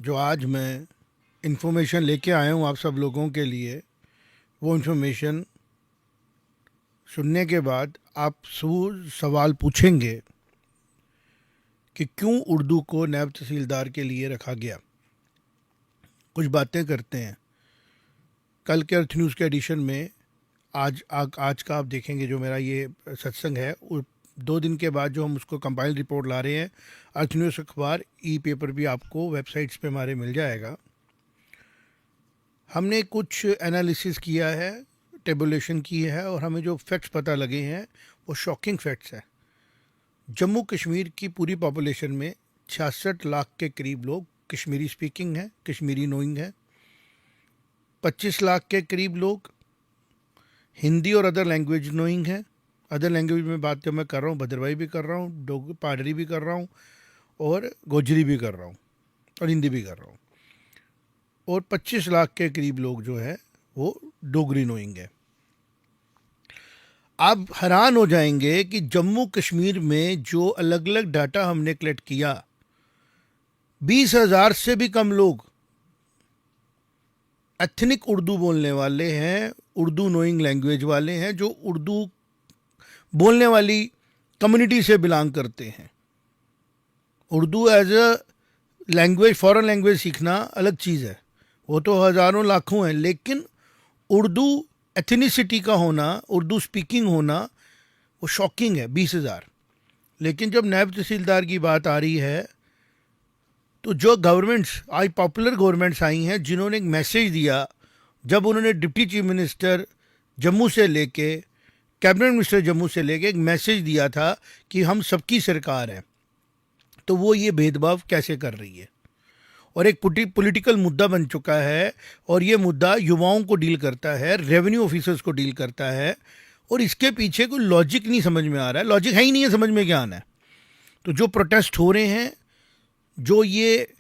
जो आज मैं इन्फॉर्मेशन लेके आया हूँ आप सब लोगों के लिए, वो इन्फॉर्मेशन सुनने के बाद आप सवाल पूछेंगे कि क्यों उर्दू को नायब तहसीलदार के लिए रखा गया। कुछ बातें करते हैं। कल के अर्थ न्यूज़ के एडिशन में आज का आप देखेंगे, जो मेरा ये सत्संग है, 2 दिन के बाद जो हम उसको कंपाइल रिपोर्ट ला रहे हैं, अर्थ न्यूज़ अखबार ई पेपर भी आपको वेबसाइट्स पे हमारे मिल जाएगा। हमने कुछ एनालिसिस किया है, टेबुलेशन की है, और हमें जो फैक्ट्स पता लगे हैं वो शॉकिंग फैक्ट्स हैं। जम्मू कश्मीर की पूरी पॉपुलेशन में 66 लाख के करीब लोग कश्मीरी स्पीकिंग हैं, कश्मीरी नोइंग है। 25 लाख के करीब लोग हिंदी और अदर लैंग्वेज नोइंग है। अदर लैंग्वेज में बात जो मैं कर रहा हूँ, भद्रवाही भी कर रहा हूँ, पाडरी भी कर रहा हूँ, और गोजरी भी कर रहा हूँ, और हिंदी भी कर रहा हूँ। और 25 लाख के करीब लोग जो है वो डोगरी नोइंग है। आप हैरान हो जाएंगे कि जम्मू कश्मीर में जो अलग अलग डाटा हमने कलेक्ट किया, 20,000 से भी कम लोग एथनिक उर्दू बोलने वाले हैं, उर्दू नोइंग लैंग्वेज वाले हैं, जो उर्दू बोलने वाली कम्युनिटी से बिलोंग करते हैं। Urdu as a language, foreign language सीखना अलग चीज़ है, वो तो हज़ारों लाखों हैं, लेकिन उर्दू एथनिसिटी का होना, उर्दू स्पीकिंग होना, वो शॉकिंग है, 20,000। लेकिन जब नायब तहसीलदार की बात आ रही है, तो जो गवर्नमेंट्स आज पॉपुलर गवर्नमेंट्स आई हैं, जिन्होंने एक मैसेज दिया, जब उन्होंने डिप्टी चीफ मिनिस्टर जम्मू से लेके, कैबिनेट मिनिस्टर जम्मू से लेके एक मैसेज दिया था कि हम सबकी सरकार है, तो वो ये भेदभाव कैसे कर रही है। और एक पॉलिटिकल मुद्दा बन चुका है, और ये मुद्दा युवाओं को डील करता है, रेवेन्यू ऑफिसर्स को डील करता है, और इसके पीछे कोई लॉजिक नहीं समझ में आ रहा है। लॉजिक है ही नहीं है, समझ में क्या आना है। तो जो प्रोटेस्ट हो रहे हैं, जो ये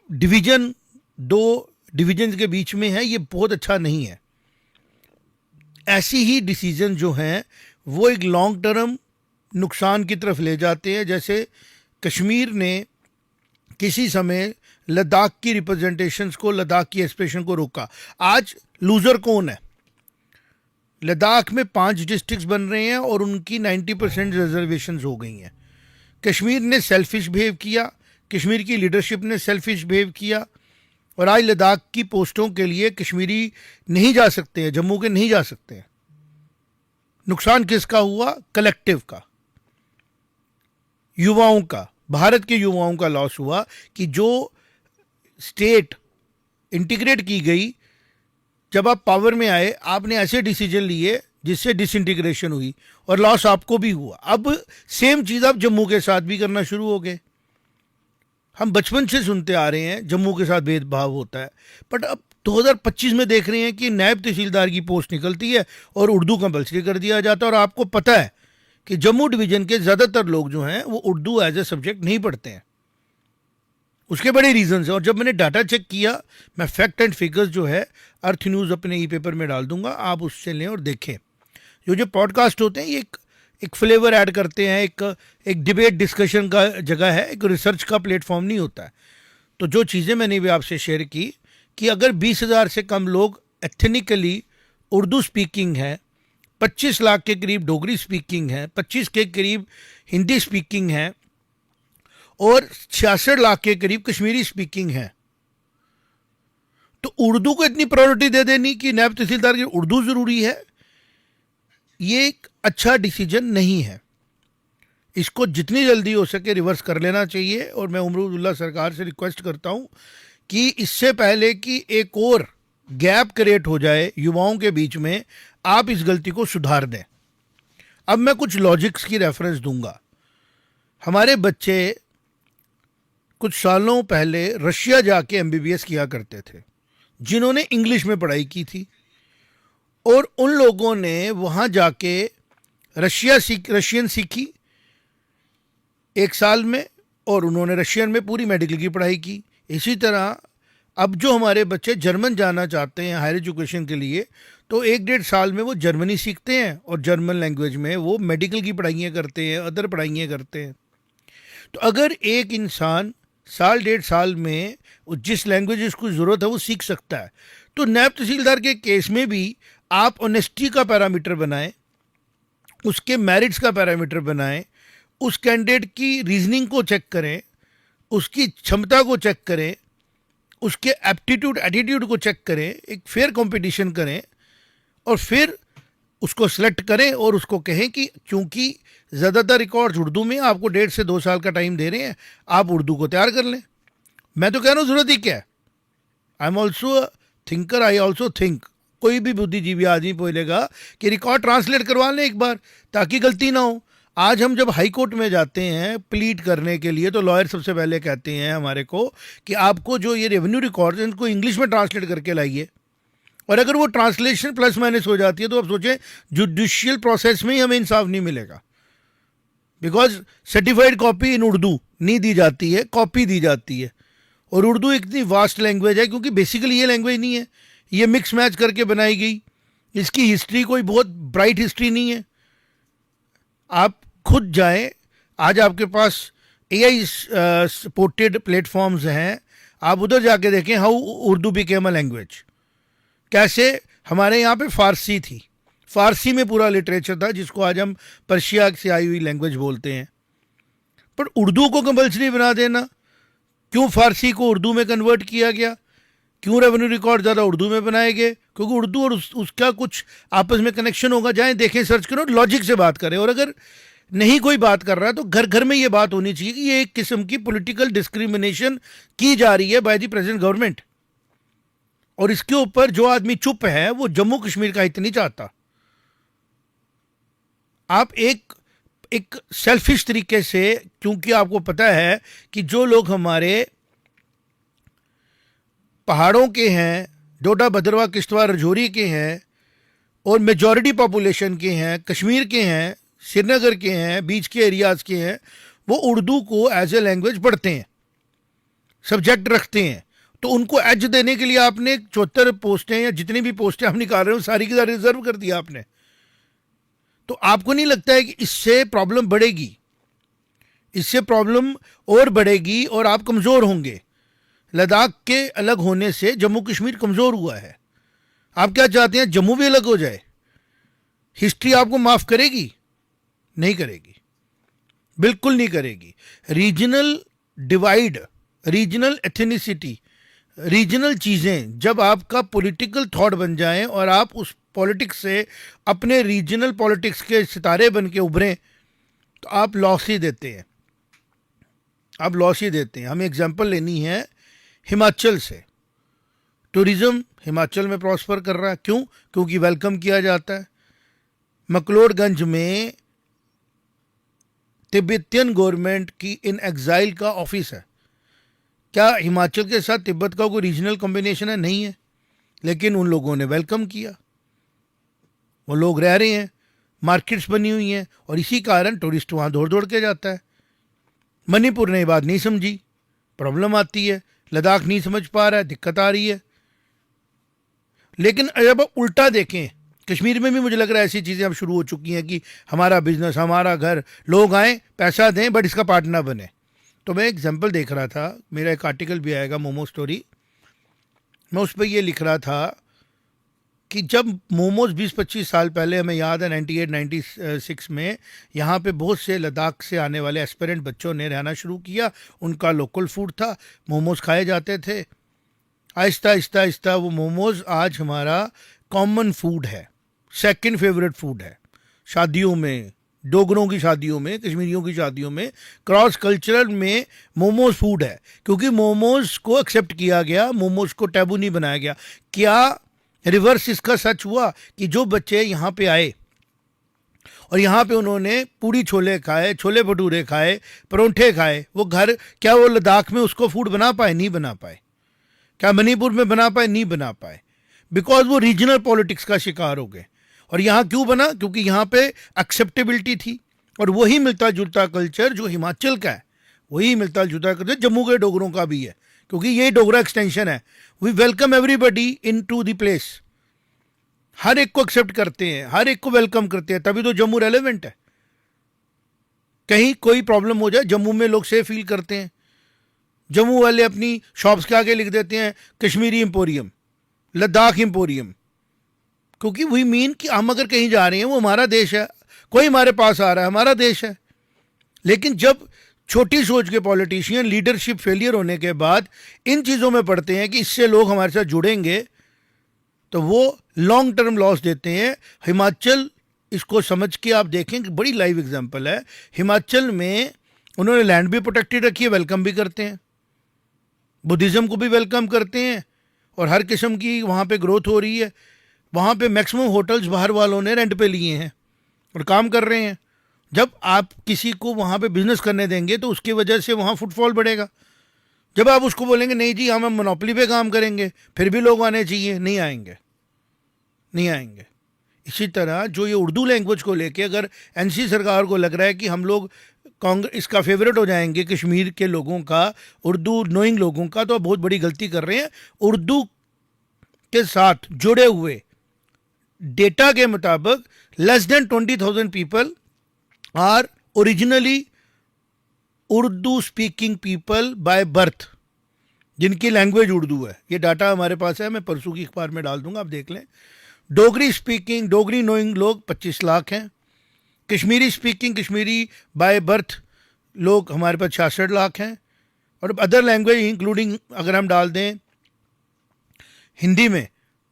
डिवीज़न, 2 डिवीजन के बीच में है, ये बहुत अच्छा नहीं है। ऐसी ही डिसीजन जो हैं वो एक लॉन्ग टर्म नुकसान की तरफ ले जाते हैं। जैसे कश्मीर ने किसी समय लद्दाख की रिप्रेजेंटेशंस को, लद्दाख की एक्सप्रेशन को रोका। आज लूज़र कौन है? लद्दाख में 5 डिस्ट्रिक्ट्स बन रहे हैं और उनकी 90% रिजर्वेशंस हो गई हैं। कश्मीर ने सेल्फिश बिहेव किया, कश्मीर की लीडरशिप ने सेल्फिश बिहेव किया, और आज लद्दाख की पोस्टों के लिए कश्मीरी नहीं जा सकते हैं, जम्मू के नहीं जा सकते हैं। नुकसान किसका हुआ? कलेक्टिव का, युवाओं का, भारत के युवाओं का लॉस हुआ कि जो स्टेट इंटीग्रेट की गई, जब आप पावर में आए आपने ऐसे डिसीजन लिए जिससे डिसइंटीग्रेशन हुई, और लॉस आपको भी हुआ। अब सेम चीज़ आप जम्मू के साथ भी करना शुरू हो गए। हम बचपन से सुनते आ रहे हैं जम्मू के साथ भेदभाव होता है, बट अब 2025 में देख रहे हैं कि नायब तहसीलदार की पोस्ट निकलती है और उर्दू कंपल्सरी कर दिया जाता है। और आपको पता है कि जम्मू डिवीज़न के ज़्यादातर लोग जो हैं वो उर्दू एज ए सब्जेक्ट नहीं पढ़ते हैं। उसके बड़े रीजंस हैं, और जब मैंने डाटा चेक किया, मैं फैक्ट एंड फिगर्स जो है अर्थ न्यूज़ अपने ई पेपर में डाल दूंगा, आप उससे लें और देखें। जो पॉडकास्ट होते हैं ये एक फ्लेवर ऐड करते हैं, एक डिबेट डिस्कशन का जगह है, एक रिसर्च का प्लेटफॉर्म नहीं होता है। तो जो चीज़ें मैंने भी आपसे शेयर की कि अगर 20,000 से कम लोग एथनिकली उर्दू स्पीकिंग है, 25 लाख के करीब डोगरी स्पीकिंग है, 25 के करीब हिंदी स्पीकिंग है, और 66 लाख के करीब कश्मीरी स्पीकिंग है, तो उर्दू को इतनी प्रायोरिटी दे देनी कि नायब तहसीलदार की उर्दू ज़रूरी है, ये एक अच्छा डिसीजन नहीं है। इसको जितनी जल्दी हो सके रिवर्स कर लेना चाहिए। और मैं उमरुद्दुल्ला सरकार से रिक्वेस्ट करता हूँ कि इससे पहले कि एक और गैप क्रिएट हो जाए युवाओं के बीच में, आप इस गलती को सुधार दें। अब मैं कुछ लॉजिक्स की रेफरेंस दूंगा। हमारे बच्चे कुछ सालों पहले रशिया जाके एमबीबीएस किया करते थे, जिन्होंने इंग्लिश में पढ़ाई की थी, और उन लोगों ने वहाँ जाके रशियन सीखी 1 साल में, और उन्होंने रशियन में पूरी मेडिकल की पढ़ाई की। इसी तरह अब जो हमारे बच्चे जर्मन जाना चाहते हैं हायर एजुकेशन के लिए, तो 1-1.5 साल में वो जर्मनी सीखते हैं, और जर्मन लैंग्वेज में वो मेडिकल की पढ़ाइयाँ करते हैं, अदर पढ़ाइयाँ करते हैं। तो अगर एक इंसान साल 1.5 साल में जिस लैंग्वेज उसको ज़रूरत है वो सीख सकता है। तो नायब तहसीलदार के केस में भी आप ऑनेस्टी का पैरामीटर बनाएं, उसके मेरिट्स का पैरामीटर बनाएं, उस कैंडिडेट की रीजनिंग को चेक करें, उसकी क्षमता को चेक करें, उसके एप्टीट्यूड एटीट्यूड को चेक करें, एक फेयर कंपटीशन करें और फिर उसको सेलेक्ट करें और उसको कहें कि क्योंकि ज़्यादातर रिकॉर्ड्स उर्दू में, आपको 1.5 से 2 साल का टाइम दे रहे हैं, आप उर्दू को तैयार कर लें। मैं तो कह रहा हूँ ज़रूरत ही क्या है। I am also thinker, I also think. कोई भी बुद्धिजीवी आदमी बोलेगा कि रिकॉर्ड ट्रांसलेट करवा लें एक बार ताकि गलती ना हो। आज हम जब हाई कोर्ट में जाते हैं प्लीड करने के लिए तो लॉयर सबसे पहले कहते हैं हमारे को कि आपको जो ये रेवेन्यू रिकॉर्ड है इनको इंग्लिश में ट्रांसलेट करके लाइए। और अगर वो ट्रांसलेशन प्लस माइनस हो जाती है तो आप सोचें जुडिशियल प्रोसेस में ही हमें इंसाफ नहीं मिलेगा, because certified copy in Urdu नहीं दी जाती है, कॉपी दी जाती है। और उर्दू इतनी वास्ट लैंग्वेज है क्योंकि बेसिकली ये लैंग्वेज नहीं है, ये मिक्स मैच करके बनाई गई। इसकी हिस्ट्री कोई बहुत ब्राइट हिस्ट्री नहीं है। आप खुद जाएं, आज आपके पास AI सपोर्टेड प्लेटफॉर्म्स हैं, आप उधर जाके देखें how Urdu became a language. कैसे हमारे यहाँ पे फारसी थी, फारसी में पूरा लिटरेचर था जिसको आज हम पर्शिया से आई हुई लैंग्वेज बोलते हैं। पर उर्दू को कंपल्सरी बना देना, क्यों फारसी को उर्दू में कन्वर्ट किया गया, क्यों रेवेन्यू रिकॉर्ड ज़्यादा उर्दू में बनाए गए? क्योंकि उर्दू और उसका कुछ आपस में कनेक्शन होगा। जाएं देखें, सर्च करो, लॉजिक से बात करें। और अगर नहीं कोई बात कर रहा है तो घर घर में ये बात होनी चाहिए कि ये एक किस्म की पॉलिटिकल डिस्क्रिमिनेशन की जा रही है बाय द प्रेजेंट गवर्नमेंट। और इसके ऊपर जो आदमी चुप है वो जम्मू कश्मीर का हित नहीं चाहता। आप एक सेल्फिश तरीके से, क्योंकि आपको पता है कि जो लोग हमारे पहाड़ों के हैं, डोडा भद्रवाह किश्तवाड़ राजौरी के हैं और मेजॉरिटी पॉपुलेशन के हैं, कश्मीर के हैं, श्रीनगर के हैं, बीच के एरियाज़ के हैं, वो उर्दू को एज ए लैंग्वेज पढ़ते हैं, सब्जेक्ट रखते हैं। तो उनको एज देने के लिए आपने 74 पोस्टें या जितनी भी पोस्टें आप निकाल रहे हो सारी की सारी रिजर्व कर दिया आपने। तो आपको नहीं लगता है कि इससे प्रॉब्लम बढ़ेगी? इससे प्रॉब्लम और बढ़ेगी और आप कमज़ोर होंगे। लद्दाख के अलग होने से जम्मू कश्मीर कमज़ोर हुआ है। आप क्या चाहते हैं, जम्मू भी अलग हो जाए? हिस्ट्री आपको माफ़ करेगी? नहीं करेगी, बिल्कुल नहीं करेगी। Regional divide, regional ethnicity, regional चीज़ें जब आपका पॉलिटिकल थॉट बन जाएं और आप उस पॉलिटिक्स से अपने रीजनल पॉलिटिक्स के सितारे बन के उभरें तो आप लॉस ही देते हैं, आप लॉस ही देते हैं। हमें एग्जांपल लेनी है हिमाचल से। टूरिज़्म हिमाचल में प्रॉस्पर कर रहा है, क्यों? क्योंकि वेलकम किया जाता है। मकलोडगंज में तिब्बतियन गवर्नमेंट की इन एग्जाइल का ऑफिस है। क्या हिमाचल के साथ तिब्बत का कोई रीजनल कॉम्बिनेशन है? नहीं है, लेकिन उन लोगों ने वेलकम किया, वो लोग रह रहे हैं, मार्केट्स बनी हुई हैं और इसी कारण टूरिस्ट वहाँ दौड़ दौड़ के जाता है। मणिपुर ने ये बात नहीं समझी, प्रॉब्लम आती है। लद्दाख नहीं समझ पा रहा है, दिक्कत आ रही है। लेकिन जब आप उल्टा देखें, कश्मीर में भी मुझे लग रहा है ऐसी चीज़ें अब शुरू हो चुकी हैं कि हमारा बिजनेस, हमारा घर, लोग आएँ पैसा दें बट इसका पार्ट ना बने। तो मैं एग्जांपल देख रहा था, मेरा एक आर्टिकल भी आएगा मोमो स्टोरी, मैं उस पर ये लिख रहा था कि जब मोमोज 20-25 साल पहले, हमें याद है 98-96 में यहाँ पे बहुत से लद्दाख से आने वाले एस्पिरेंट बच्चों ने रहना शुरू किया। उनका लोकल फूड था, मोमोज खाए जाते थे। आहिस्ता आहिस्ता आहिस्ता वो मोमोज आज हमारा कॉमन फूड है, सेकंड फेवरेट फूड है। शादियों में, डोगरों की शादियों में, कश्मीरियों की शादियों में, क्रॉस कल्चरल में मोमोज फूड है, क्योंकि मोमोज को एक्सेप्ट किया गया, मोमोज को टैबू नहीं बनाया गया। क्या रिवर्स इसका सच हुआ कि जो बच्चे यहाँ पे आए और यहाँ पे उन्होंने पूड़ी छोले खाए, छोले भटूरे खाए, परोंठे खाए, वो घर, क्या वो लद्दाख में उसको फूड बना पाए? नहीं बना पाए। क्या मणिपुर में बना पाए? नहीं बना पाए, बिकॉज वो रीजनल पॉलिटिक्स का शिकार हो गए। और यहाँ क्यों बना? क्योंकि यहाँ पे एक्सेप्टेबिलिटी थी। और वही मिलता जुलता कल्चर जो हिमाचल का है, वही मिलता जुलता कल्चर जम्मू के डोगरों का भी है, क्योंकि ये डोगरा एक्सटेंशन है। We welcome everybody in to the place, हर एक को एक्सेप्ट करते हैं, हर एक को वेलकम करते हैं, तभी तो जम्मू रेलेवेंट है। कहीं कोई प्रॉब्लम हो जाए, जम्मू में लोग सेफ फील करते हैं। जम्मू वाले अपनी शॉप्स के आगे लिख देते हैं कश्मीरी एम्पोरियम, लद्दाख एम्पोरियम, क्योंकि वी मीन कि हम अगर कहीं जा रहे हैं वो हमारा देश है, कोई हमारे पास आ रहा है हमारा देश है। लेकिन जब छोटी सोच के पॉलिटिशियन लीडरशिप फेलियर होने के बाद इन चीज़ों में पढ़ते हैं कि इससे लोग हमारे साथ जुड़ेंगे, तो वो लॉन्ग टर्म लॉस देते हैं। हिमाचल, इसको समझ के आप देखें कि बड़ी लाइव एग्जांपल है। हिमाचल में उन्होंने लैंड भी प्रोटेक्टेड रखी है, वेलकम भी करते हैं, बुद्धिज़्म को भी वेलकम करते हैं, और हर किस्म की वहाँ पे ग्रोथ हो रही है। वहाँ पे मैक्सिमम होटल्स बाहर वालों ने रेंट पे लिए हैं और काम कर रहे हैं। जब आप किसी को वहाँ पे बिजनेस करने देंगे तो उसकी वजह से वहाँ फुटफॉल बढ़ेगा। जब आप उसको बोलेंगे नहीं जी हम मोनोपोली पे काम करेंगे, फिर भी लोग आने चाहिए, नहीं आएंगे, नहीं आएंगे। इसी तरह जो ये उर्दू लैंग्वेज को लेके अगर एनसी सरकार को लग रहा है कि हम लोग कांग्रेस इसका फेवरेट हो जाएंगे कश्मीर के लोगों का, उर्दू नोइंग लोगों का, तो बहुत बड़ी गलती कर रहे हैं। उर्दू के साथ जुड़े हुए डेटा के मुताबिक less than 20,000 people are originally Urdu speaking people by birth, जिनकी लैंग्वेज उर्दू है। ये डाटा हमारे पास है, मैं परसों की अखबार में डाल दूंगा, आप देख लें। डोगरी स्पीकिंग, डोगरी नोइंग लोग 25 लाख हैं। Kashmiri speaking, Kashmiri by birth लोग हमारे पास 66 लाख हैं। और अदर लैंग्वेज इंक्लूडिंग अगर हम डाल दें हिंदी में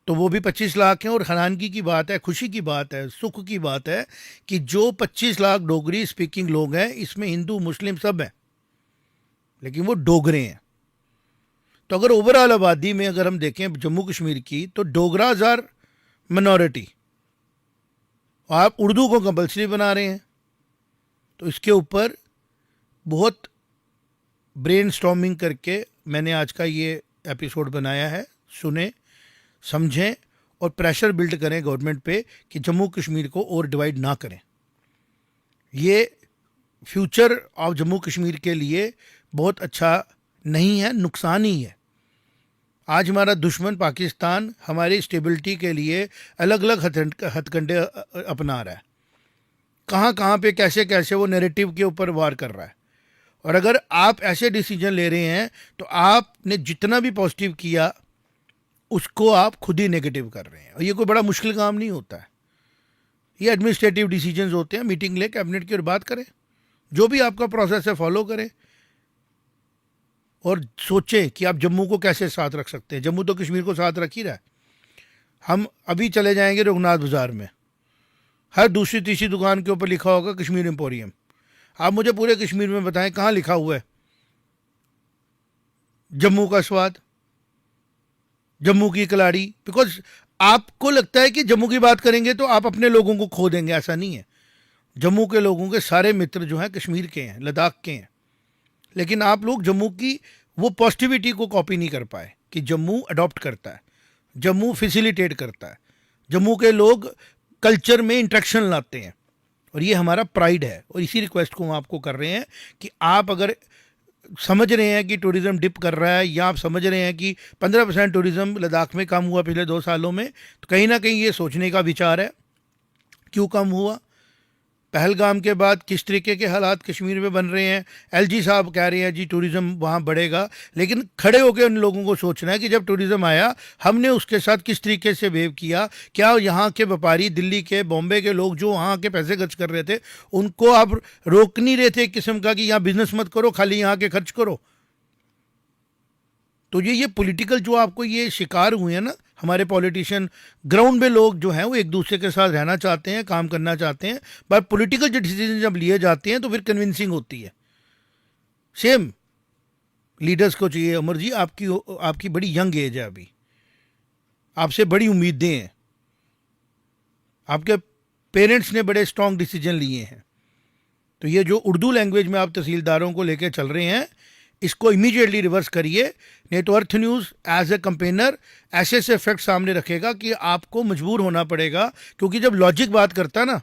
तो वो भी 25 लाख हैं। और हैरानगी की बात है, खुशी की बात है, सुख की बात है कि जो 25 लाख डोगरी स्पीकिंग लोग हैं इसमें हिंदू मुस्लिम सब हैं, लेकिन वो डोगरे हैं। तो अगर ओवरऑल आबादी में अगर हम देखें जम्मू कश्मीर की, तो डोगराज आर मिनॉरिटी। आप उर्दू को कंपल्सरी बना रहे हैं, तो इसके ऊपर बहुत ब्रेन स्टॉर्मिंग करके मैंने आज का ये एपिसोड बनाया है। सुने, समझें और प्रेशर बिल्ड करें गवर्नमेंट पे कि जम्मू कश्मीर को और डिवाइड ना करें। ये फ्यूचर ऑफ जम्मू कश्मीर के लिए बहुत अच्छा नहीं है, नुकसान ही है। आज हमारा दुश्मन पाकिस्तान हमारी स्टेबिलिटी के लिए अलग अलग हथकंडे अपना रहा है। कहाँ कहाँ पे कैसे कैसे वो नैरेटिव के ऊपर वार कर रहा है। और अगर आप ऐसे डिसीजन ले रहे हैं तो आपने जितना भी पॉजिटिव किया उसको आप खुद ही नेगेटिव कर रहे हैं। और ये कोई बड़ा मुश्किल काम नहीं होता है, ये एडमिनिस्ट्रेटिव डिसीजंस होते हैं। मीटिंग ले कैबिनेट की और बात करें, जो भी आपका प्रोसेस है फॉलो करें और सोचें कि आप जम्मू को कैसे साथ रख सकते हैं। जम्मू तो कश्मीर को साथ रख ही रहा है। हम अभी चले जाएंगे रघुनाथ बाज़ार में, हर दूसरी तीसरी दुकान के ऊपर लिखा होगा कश्मीर एम्पोरियम। आप मुझे पूरे कश्मीर में बताएं कहाँ लिखा हुआ है जम्मू का स्वाद, जम्मू की कलाड़ी। बिकॉज आपको लगता है कि जम्मू की बात करेंगे तो आप अपने लोगों को खो देंगे, ऐसा नहीं है। जम्मू के लोगों के सारे मित्र जो हैं कश्मीर के हैं, लद्दाख के हैं। लेकिन आप लोग जम्मू की वो पॉजिटिविटी को कॉपी नहीं कर पाए कि जम्मू अडॉप्ट करता है, जम्मू फैसिलिटेट करता है, जम्मू के लोग कल्चर में इंट्रैक्शन लाते हैं। और ये हमारा प्राइड है। और इसी रिक्वेस्ट को हम आपको कर रहे हैं कि आप अगर समझ रहे हैं कि टूरिज़्म डिप कर रहा है, या आप समझ रहे हैं कि 15% टूरिज़्म लद्दाख में कम हुआ पिछले 2 सालों में, तो कहीं ना कहीं ये सोचने का विचार है क्यों कम हुआ। पहलगाम के बाद किस तरीके के हालात कश्मीर में बन रहे हैं। एलजी साहब कह रहे हैं जी टूरिज़्म वहाँ बढ़ेगा, लेकिन खड़े होकर उन लोगों को सोचना है कि जब टूरिज़्म आया हमने उसके साथ किस तरीके से बिहेव किया। क्या यहाँ के व्यापारी, दिल्ली के, बॉम्बे के लोग जो वहाँ के पैसे खर्च कर रहे थे, उनको आप रोक नहीं रहे थे एक किस्म का कि यहाँ बिजनेस मत करो, खाली यहाँ के खर्च करो। तो ये पॉलिटिकल जो आपको ये शिकार हुए हैं ना हमारे पॉलिटिशियन, ग्राउंड में लोग जो हैं वो एक दूसरे के साथ रहना चाहते हैं, काम करना चाहते हैं, बट पॉलिटिकल जो डिसीजन जब लिए जाते हैं तो फिर कन्विंसिंग होती है। सेम लीडर्स को चाहिए। अमर जी, आपकी बड़ी यंग एज है, अभी आपसे बड़ी उम्मीदें हैं, आपके पेरेंट्स ने बड़े स्ट्रॉन्ग डिसीजन लिए हैं। तो ये जो उर्दू लैंग्वेज में आप तहसीलदारों को लेकर चल रहे हैं, इसको इमीडिएटली रिवर्स करिए, नहीं तो अर्थ न्यूज़ एज ए कंपेनर ऐसे फैक्ट सामने रखेगा कि आपको मजबूर होना पड़ेगा। क्योंकि जब लॉजिक बात करता है ना,